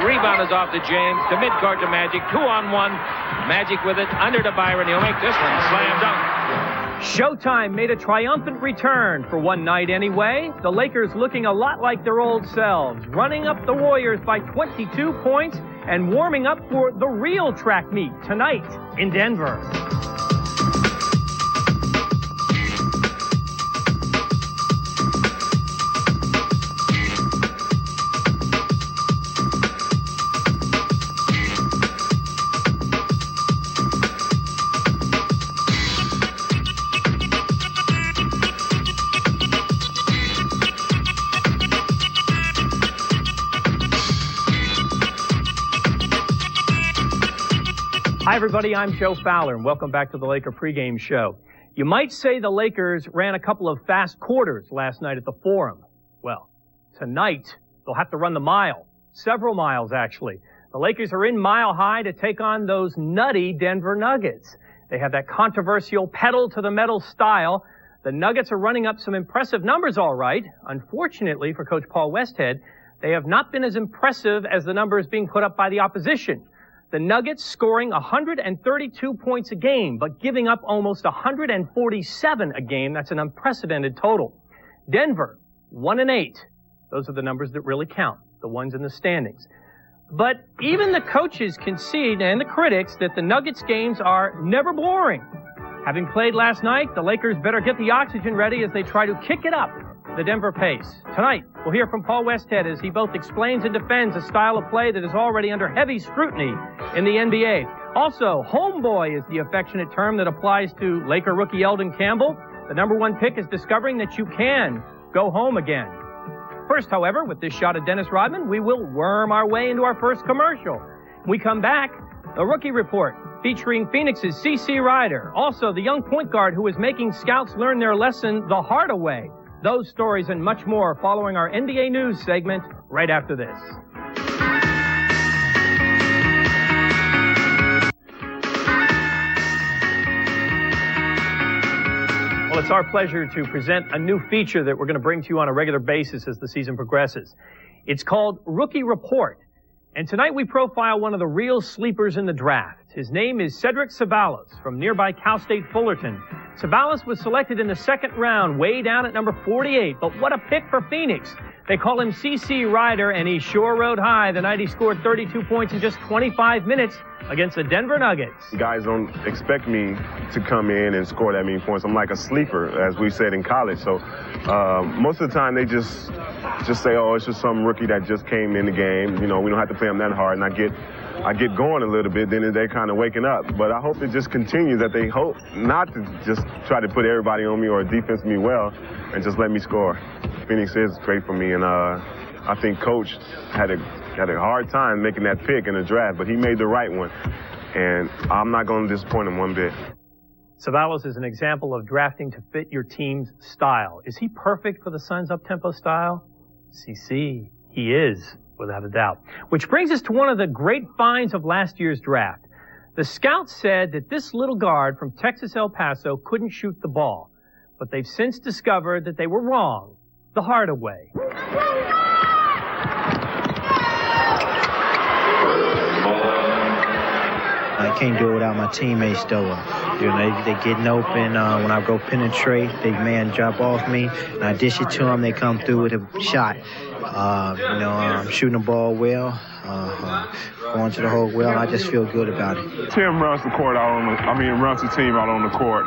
Rebound is off to James. To midcourt to Magic. 2-on-1. Magic with it. Under to Byron. He'll make this one. Slam dunk. Showtime made a triumphant return for one night anyway. The Lakers looking a lot like their old selves, running up the Warriors by 22 points and warming up for the real track meet tonight in Denver. Hi, everybody. I'm Joe Fowler, and welcome back to the Laker pregame show. You might say the Lakers ran a couple of fast quarters last night at the Forum. Well, tonight, they'll have to run the mile. Several miles, actually. The Lakers are in Mile High to take on those nutty Denver Nuggets. They have that controversial pedal-to-the-metal style. The Nuggets are running up some impressive numbers, all right. Unfortunately for Coach Paul Westhead, they have not been as impressive as the numbers being put up by the opposition. The Nuggets scoring 132 points a game, but giving up almost 147 a game. That's an unprecedented total. Denver, 1-8. Those are the numbers that really count, the ones in the standings. But even the coaches concede, and the critics, that the Nuggets games are never boring. Having played last night, the Lakers better get the oxygen ready as they try to kick it up the Denver pace. Tonight, we'll hear from Paul Westhead as he both explains and defends a style of play that is already under heavy scrutiny in the NBA. Also, homeboy is the affectionate term that applies to Laker rookie Eldon Campbell. The #1 pick is discovering that you can go home again. First, however, with this shot of Dennis Rodman, we will worm our way into our first commercial. When we come back, the Rookie Report featuring Phoenix's C.C. Ryder. Also, the young point guard who is making scouts learn their lesson the harder way. Those stories and much more following our NBA News segment right after this. Well, it's our pleasure to present a new feature that we're going to bring to you on a regular basis as the season progresses. It's called Rookie Report. And tonight we profile one of the real sleepers in the draft. His name is Cedric Ceballos from nearby Cal State Fullerton. Ceballos was selected in the second round, way down at number 48. But what a pick for Phoenix. They call him C.C. Ryder, and he sure rode high the night he scored 32 points in just 25 minutes against the Denver Nuggets. Guys don't expect me to come in and score that many points. I'm like a sleeper, as we said in college. So most of the time they just say, oh, it's just some rookie that just came in the game. You know, we don't have to play them that hard. And I get going a little bit, then they're kind of waking up. But I hope it just continues, that they hope not to just try to put everybody on me or defense me well and just let me score. Phoenix is great for me, and I think Coach had a hard time making that pick in the draft, but he made the right one, and I'm not going to disappoint him one bit. Ceballos is an example of drafting to fit your team's style. Is he perfect for the Suns' up-tempo style? CC, he is, without a doubt. Which brings us to one of the great finds of last year's draft. The scouts said that this little guard from Texas El Paso couldn't shoot the ball, but they've since discovered that they were wrong, the harder way. I can't do it without my teammates, though. You know, they getting open. When I go penetrate, they man drop off me, and I dish it to them. They come through with a shot. I'm shooting the ball well, going to the hole well. I just feel good about it. Tim runs the court runs the team out on the court.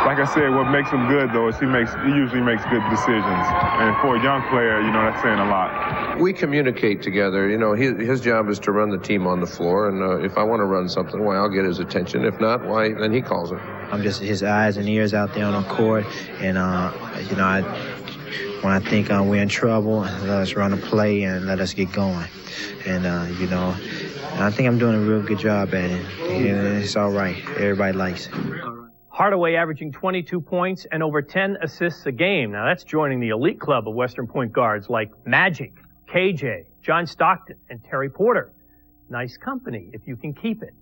Like I said, what makes him good, though, is he usually makes good decisions. And for a young player, you know, that's saying a lot. We communicate together. You know, his job is to run the team on the floor. And if I want to run something, why, I'll get his attention. If not, why, then he calls it. I'm just his eyes and ears out there on the court. And, when I think we're in trouble, let us run a play and let us get going. And, I think I'm doing a real good job at it. It's all right. Everybody likes it. Hardaway averaging 22 points and over 10 assists a game. Now that's joining the elite club of Western point guards like Magic, KJ, John Stockton, and Terry Porter. Nice company if you can keep it.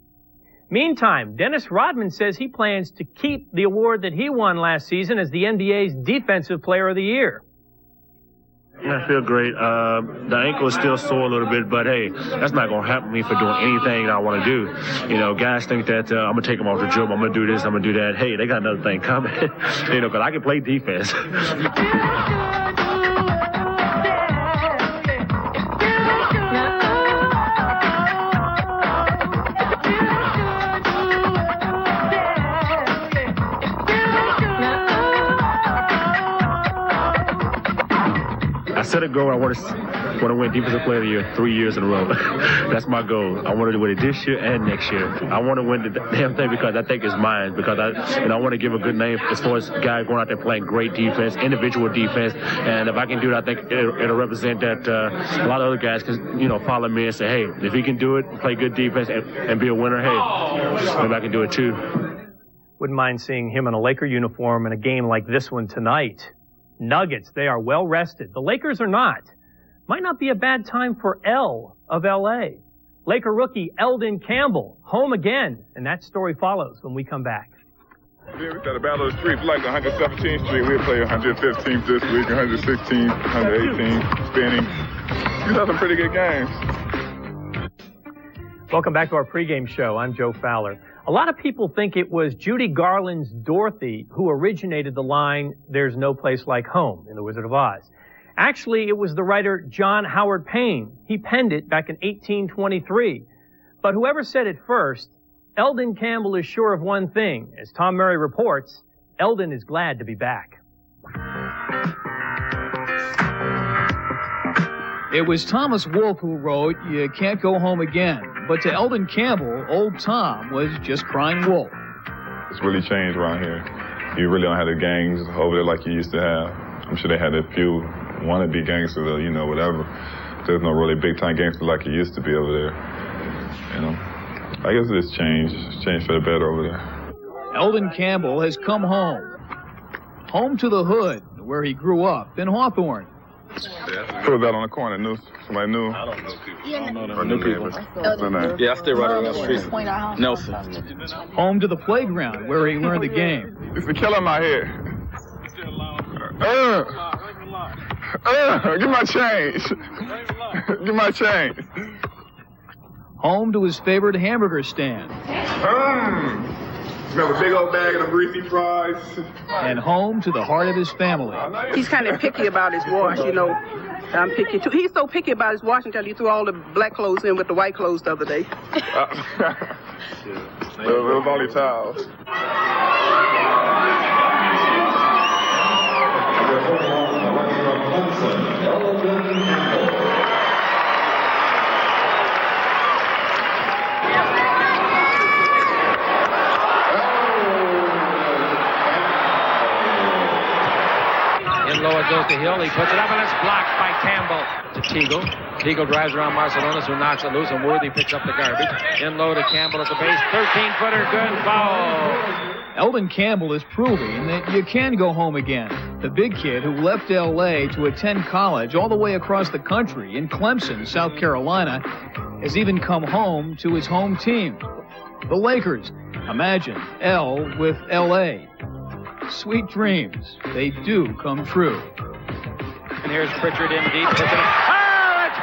Meantime, Dennis Rodman says he plans to keep the award that he won last season as the NBA's Defensive Player of the Year. I feel great. The ankle is still sore a little bit, but hey, that's not going to happen me for doing anything that I want to do. You know, guys think that I'm going to take them off the dribble, I'm going to do this, I'm going to do that. Hey, they got another thing coming. You know, because I can play defense. I set a goal. I want to win Defensive Player of the Year 3 years in a row. That's my goal. I want to win it this year and next year. I want to win the damn thing because I think it's mine. Because I want to give a good name as far as guys going out there playing great defense, individual defense. And if I can do it, I think it'll represent that a lot of other guys can, you know, follow me and say, hey, if he can do it, play good defense, and be a winner, hey, maybe I can do it too. Wouldn't mind seeing him in a Laker uniform in a game like this one tonight. Nuggets, they are well rested. The Lakers are not. Might not be a bad time for L of L.A. Laker rookie Eldon Campbell, home again. And that story follows when we come back. We got a battle of the streets like 117th Street. We'll play 115th this week, 116th, 118th, spinning. These are some pretty good games. Welcome back to our pregame show. I'm Joe Fowler. A lot of people think it was Judy Garland's Dorothy who originated the line, "There's no place like home" in The Wizard of Oz. Actually, it was the writer John Howard Payne. He penned it back in 1823. But whoever said it first, Eldon Campbell is sure of one thing. As Tom Murray reports, Eldon is glad to be back. It was Thomas Wolfe who wrote, "You can't go home again." But to Eldon Campbell, old Tom was just crying wolf. It's really changed around here. You really don't have the gangs over there like you used to have. I'm sure they had a few wannabe gangsters or, you know, whatever. There's no really big-time gangster like it used to be over there. You know, I guess it's changed. It's changed for the better over there. Eldon Campbell has come home. Home to the hood, where he grew up, in Hawthorne. Who was that on the corner? Knew somebody knew? I don't know people. I don't know new people. Yeah, I stay right around the street. Nelson. Home to the playground, where he learned the game. It's a killer in my head. Give my change. Give my change. Home to his favorite hamburger stand. Smell a big old bag of the greasy fries. And home to the heart of his family. He's kind of picky about his wash, you know. I'm picky too. He's so picky about his wash until he threw all the black clothes in with the white clothes the other day. It was only towels. Low it goes to Hill. He puts it up, and it's blocked by Campbell to Teagle. Teagle drives around Marcellonis, who knocks it loose, and Worthy picks up the garbage. In low to Campbell at the base. 13-footer, good foul. Eldon Campbell is proving that you can go home again. The big kid who left L.A. to attend college all the way across the country in Clemson, South Carolina, has even come home to his home team, the Lakers. Imagine L with L.A. Sweet dreams, they do come true. And here's Pritchard in deep. It's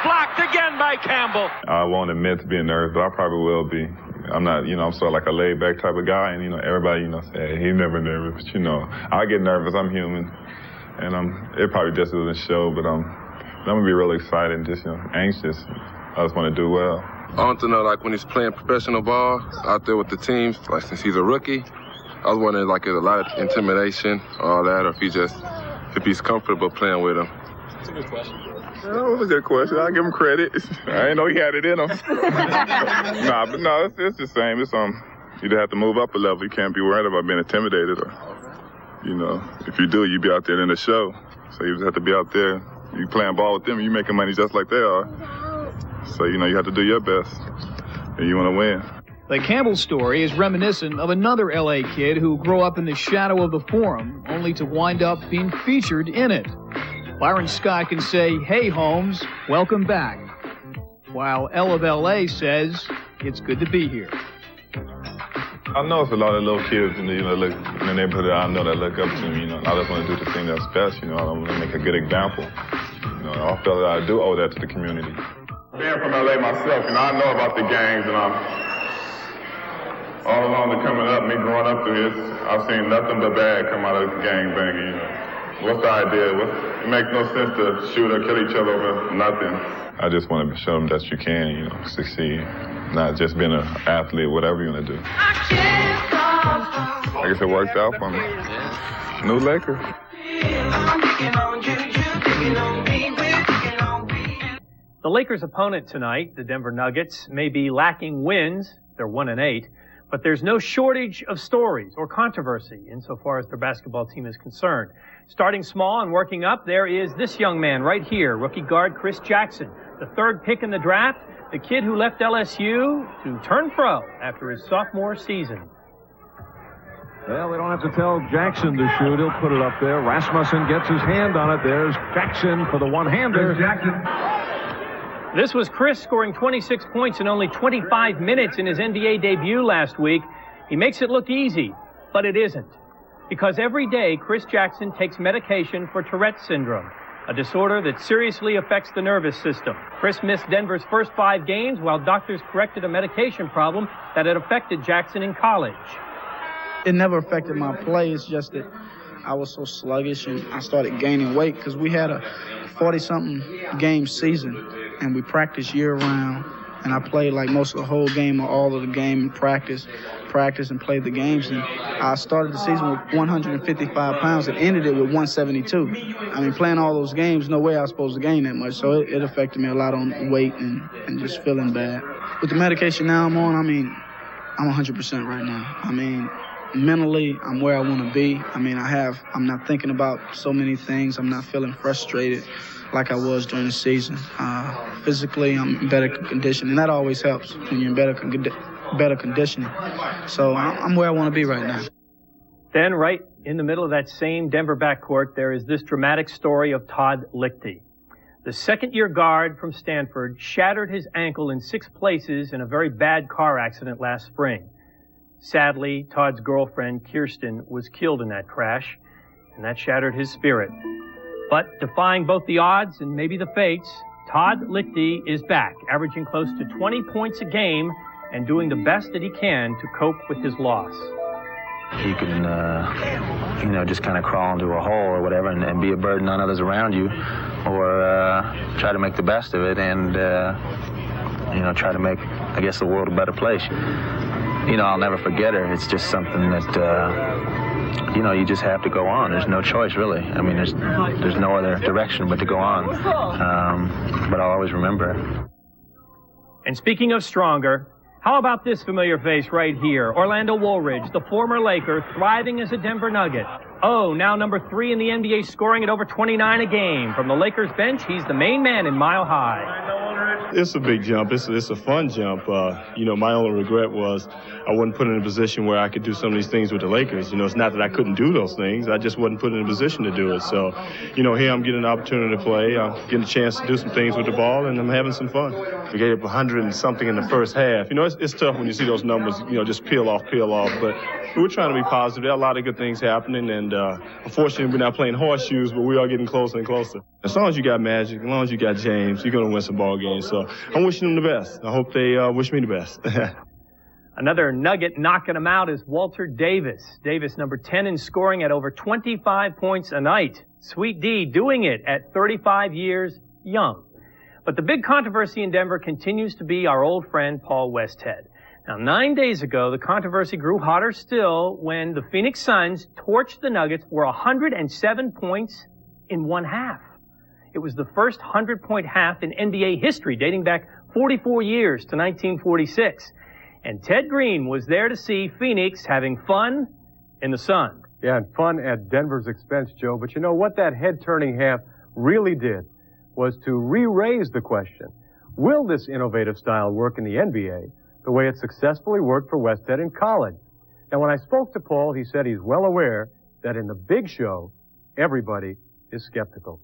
blocked again by Campbell. I won't admit to being nervous, but I probably will be. I'm not, you know, I'm sort of like a laid-back type of guy, and, you know, everybody, you know, say, hey, he's never nervous. But, you know, I get nervous. I'm human. And it probably just doesn't show, but I'm going to be really excited and just, you know, anxious. I just want to do well. I want to know, like, when he's playing professional ball out there with the teams, like, since he's a rookie, I was wondering, like, is a lot of intimidation, all that, or if he's comfortable playing with him. That's a good question. Oh, it was a good question. I'll give him credit. I didn't know he had it in him. It's the same. It's you just have to move up a level. You can't be worried about being intimidated, or, you know, if you do, you be out there in the show. So you just have to be out there. You playing ball with them, you making money just like they are. So, you know, you have to do your best, and you want to win. The Campbell story is reminiscent of another L.A. kid who grew up in the shadow of the Forum, only to wind up being featured in it. Byron Scott can say, "Hey, Holmes, welcome back," while L of L.A. says, "It's good to be here." I know it's a lot of little kids in the, in the neighborhood that I know that look up to me. You know, I just want to do the thing that's best. You know, I want to make a good example. You know, I feel that I do owe that to the community. Being from LA myself, I know about the gangs, and I'm all along the coming up, me growing up through this, I've seen nothing but bad come out of this gang banging. What's the idea? It makes no sense to shoot or kill each other over nothing. I just want to show them that you can, succeed. Not just being an athlete, whatever you want to do. I guess it worked out for me. New Lakers. The Lakers' opponent tonight, the Denver Nuggets, may be lacking wins. They're 1-8. But there's no shortage of stories or controversy insofar as their basketball team is concerned. Starting small and working up, there is this young man right here, rookie guard Chris Jackson, the third pick in the draft, the kid who left LSU to turn pro after his sophomore season. Well, we don't have to tell Jackson to shoot. He'll put it up there. Rasmussen gets his hand on it. There's Jackson for the one-hander. This was Chris scoring 26 points in only 25 minutes in his NBA debut last week. He makes it look easy, but it isn't. Because every day, Chris Jackson takes medication for Tourette's syndrome, a disorder that seriously affects the nervous system. Chris missed Denver's first 5 games while doctors corrected a medication problem that had affected Jackson in college. It never affected my play. It's just that I was so sluggish and I started gaining weight because we had a 40-something game season and we practiced year-round. And I played like most of the whole game or all of the game and practice and played the games. And I started the season with 155 pounds and ended it with 172. I mean, playing all those games, no way I was supposed to gain that much. So it affected me a lot on weight and just feeling bad. With the medication now I'm on, I'm 100% right now. Mentally, I'm where I want to be. I'm not thinking about so many things. I'm not feeling frustrated like I was during the season. Physically, I'm in better condition, and that always helps when you're in better conditioning. So I'm where I want to be right now. Then, right in the middle of that same Denver backcourt, there is this dramatic story of Todd Lichty. The second-year guard from Stanford shattered his ankle in 6 places in a very bad car accident last spring. Sadly, Todd's girlfriend, Kirsten, was killed in that crash, and that shattered his spirit. But defying both the odds and maybe the fates, Todd Lichty is back, averaging close to 20 points a game and doing the best that he can to cope with his loss. You can, just kind of crawl into a hole or whatever and be a burden on others around you, or try to make the best of it and, try to make, the world a better place. I'll never forget her. It's just something that, you just have to go on. There's no choice, really. There's no other direction but to go on. But I'll always remember her. And speaking of stronger, how about this familiar face right here? Orlando Woolridge, the former Laker, thriving as a Denver Nugget. Oh, now number 3 in the NBA, scoring at over 29 a game. From the Lakers bench, he's the main man in Mile High. It's a big jump. It's a fun jump. My only regret was I wasn't put in a position where I could do some of these things with the Lakers. It's not that I couldn't do those things. I just wasn't put in a position to do it. So, here I'm getting an opportunity to play. I'm getting a chance to do some things with the ball, and I'm having some fun. We gave up 100 and something in the first half. It's tough when you see those numbers, just peel off. But we're trying to be positive. There are a lot of good things happening, and unfortunately, we're not playing horseshoes, but we are getting closer and closer. As long as you got Magic, as long as you got James, you're going to win some ball games. So I'm wishing them the best. I hope they wish me the best. Another Nugget knocking him out is Walter Davis. Davis, number 10 in scoring at over 25 points a night. Sweet D doing it at 35 years young. But the big controversy in Denver continues to be our old friend Paul Westhead. Now, 9 days ago, the controversy grew hotter still when the Phoenix Suns torched the Nuggets for 107 points in one half. It was the first 100-point half in NBA history, dating back 44 years to 1946. And Ted Green was there to see Phoenix having fun in the sun. Yeah, and fun at Denver's expense, Joe. But you know what that head-turning half really did was to re-raise the question, will this innovative style work in the NBA the way it successfully worked for Westhead in college? Now, when I spoke to Paul, he said he's well aware that in the big show, everybody is skeptical.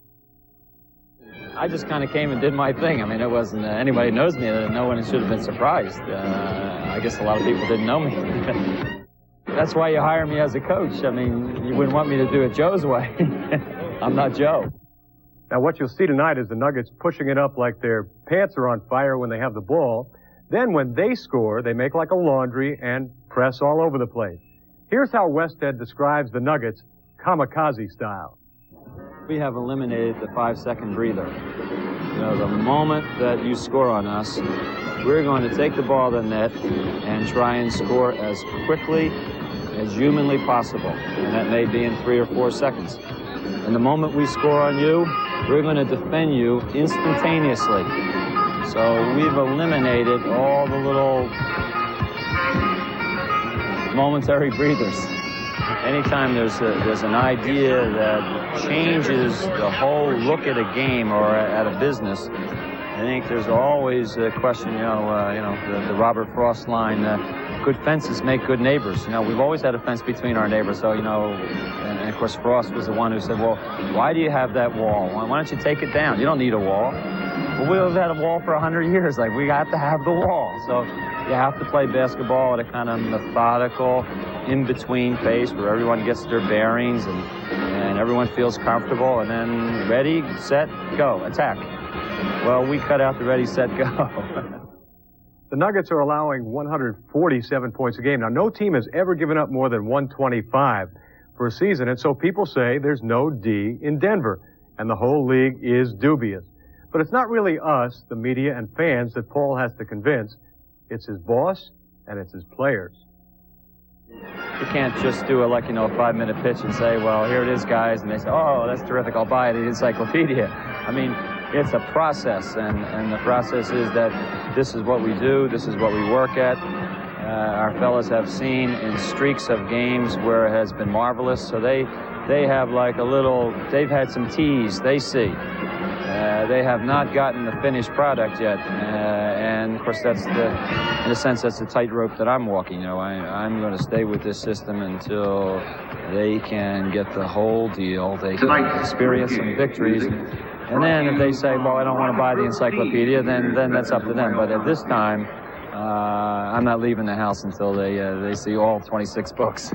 I just kind of came and did my thing. It wasn't anybody knows me. No one should have been surprised. I guess a lot of people didn't know me. That's why you hire me as a coach. You wouldn't want me to do it Joe's way. I'm not Joe. Now, what you'll see tonight is the Nuggets pushing it up like their pants are on fire when they have the ball. Then when they score, they make like a laundry and press all over the place. Here's how Westhead describes the Nuggets kamikaze style. We have eliminated the 5-second breather. You know, the moment that you score on us, we're going to take the ball to the net and try and score as quickly as humanly possible. And that may be in 3 or 4 seconds. And the moment we score on you, we're going to defend you instantaneously. So we've eliminated all the little momentary breathers. Anytime there's an idea that changes the whole look at a game or at a business, I think there's always a question, the Robert Frost line, good fences make good neighbors. You know, we've always had a fence between our neighbors, so, and of course Frost was the one who said, well, why do you have that wall? Why don't you take it down? You don't need a wall. Well, we've had a wall for 100 years. Like, we got to have the wall. So you have to play basketball at a kind of methodical, in-between pace where everyone gets their bearings and everyone feels comfortable, and then ready, set, go, attack. Well, we cut out the ready, set, go. The Nuggets are allowing 147 points a game. Now, no team has ever given up more than 125 for a season, and so people say there's no D in Denver, and the whole league is dubious. But it's not really us, the media and fans, that Paul has to convince. It's his boss, and it's his players. You can't just do a 5-minute pitch and say, well, here it is, guys, and they say, oh, that's terrific, I'll buy it at the encyclopedia. I mean, it's a process, and the process is that this is what we do, this is what we work at. Our fellas have seen in streaks of games where it has been marvelous, so they have they've had some teas, they see. They have not gotten the finished product yet, and of course in a sense, that's the tightrope that I'm walking. I'm going to stay with this system until they can get the whole deal. They can experience some victories, and then if they say, well, I don't want to buy the encyclopedia, then that's up to them. But at this time, I'm not leaving the house until they see all 26 books.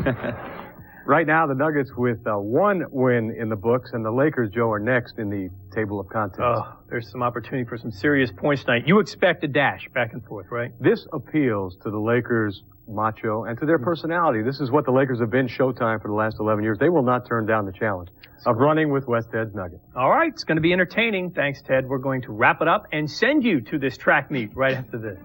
Right now, the Nuggets with one win in the books, and the Lakers, Joe, are next in the table of contents. Oh, there's some opportunity for some serious points tonight. You expect a dash back and forth, right? This appeals to the Lakers' macho and to their personality. This is what the Lakers have been Showtime for the last 11 years. They will not turn down the challenge of running with Westhead's Nuggets. All right, it's going to be entertaining. Thanks, Ted. We're going to wrap it up and send you to this track meet right after this.